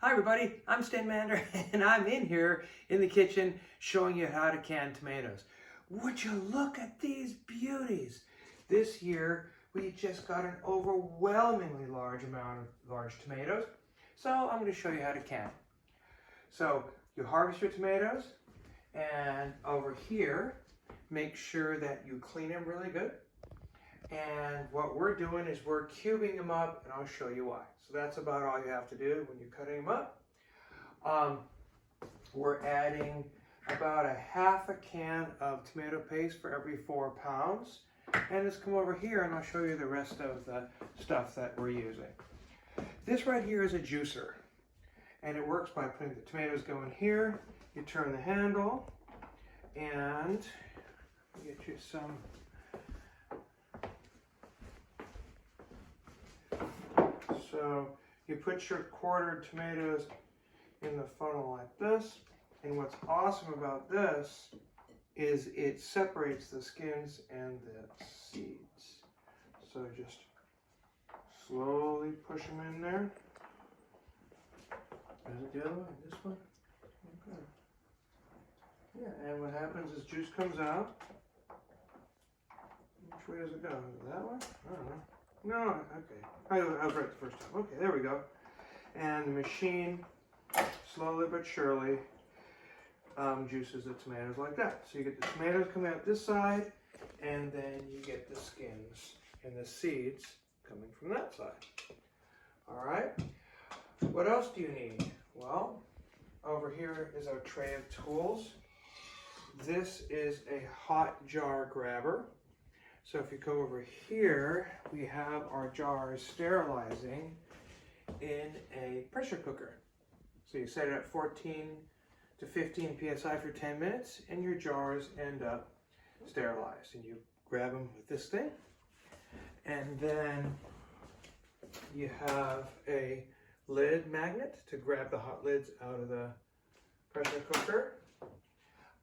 Hi everybody, I'm Stan Mander and I'm in here in the kitchen showing you how to can tomatoes. Would you look at these beauties? This year we just got an overwhelmingly large amount of large tomatoes, so I'm going to show you how to can. So you harvest your tomatoes, and over here make sure that you clean them really good. And what we're doing is we're cubing them up, and I'll show you why. So that's about all you have to do when you're cutting them up. We're adding about a half a can of tomato paste for every 4 pounds. And let's come over here and I'll show you the rest of the stuff that we're using. This right here is a juicer. And it works by putting the tomatoes going here. You turn the handle and get you some. So you put your quartered tomatoes in the funnel like this, and what's awesome about this is it separates the skins and the seeds. So just slowly push them in there. Is it the other one? This one? Okay. Yeah, and what happens is juice comes out. Which way does it go? Is it that way? I don't know. No, okay. I was right the first time. Okay, there we go. And the machine, slowly but surely, juices the tomatoes like that. So you get the tomatoes coming out this side, and then you get the skins and the seeds coming from that side. All right. What else do you need? Well, over here is our tray of tools. This is a hot jar grabber. So if you go over here, we have our jars sterilizing in a pressure cooker. So you set it at 14 to 15 psi for 10 minutes, and your jars end up sterilized. And you grab them with this thing, and then you have a lid magnet to grab the hot lids out of the pressure cooker.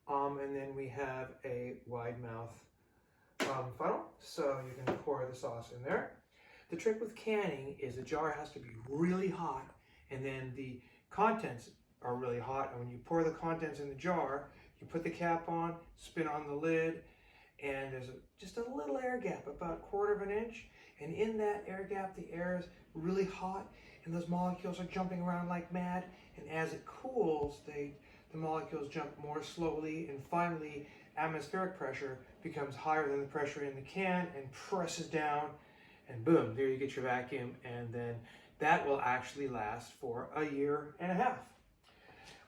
And then we have a wide mouth funnel, so you can pour the sauce in there. The trick with canning is the jar has to be really hot, and then the contents are really hot. And when you pour the contents in the jar, you put the cap on, spin on the lid, and there's just a little air gap, about 1/4 of an inch. And in that air gap, the air is really hot, and those molecules are jumping around like mad. And as it cools, the molecules jump more slowly, and finally atmospheric pressure becomes higher than the pressure in the can and presses down, and boom, there you get your vacuum, and then that will actually last for 1.5 years.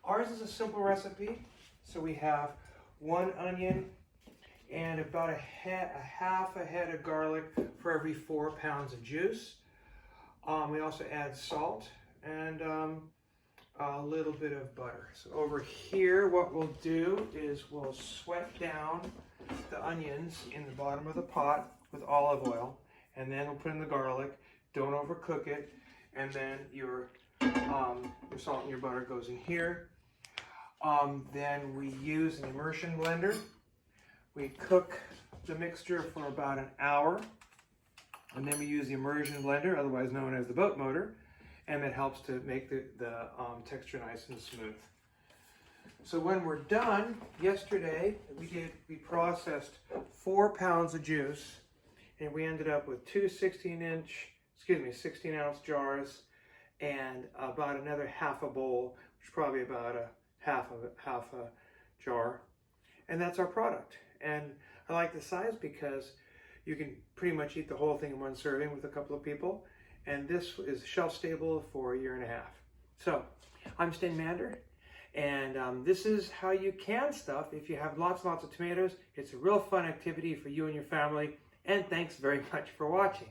Ours is a simple recipe, so we have 1 onion and about half a head of garlic for every 4 pounds of juice. We also add salt and a little bit of butter. So over here, what we'll do is we'll sweat down the onions in the bottom of the pot with olive oil, and then we'll put in the garlic. Don't overcook it, and then your salt and your butter goes in here. Then we use an immersion blender. We cook the mixture for about an hour, and then we use the immersion blender, otherwise known as the boat motor, and it helps to make the texture nice and smooth. So when we're done, yesterday we processed 4 pounds of juice, and we ended up with 2 16-ounce jars, and about another half a bowl, which is probably about a half a jar, and that's our product. And I like the size because you can pretty much eat the whole thing in one serving with a couple of people. And this is shelf stable for 1.5 years. So I'm Stan Mander, and this is how you can stuff if you have lots and lots of tomatoes. It's a real fun activity for you and your family, and thanks very much for watching.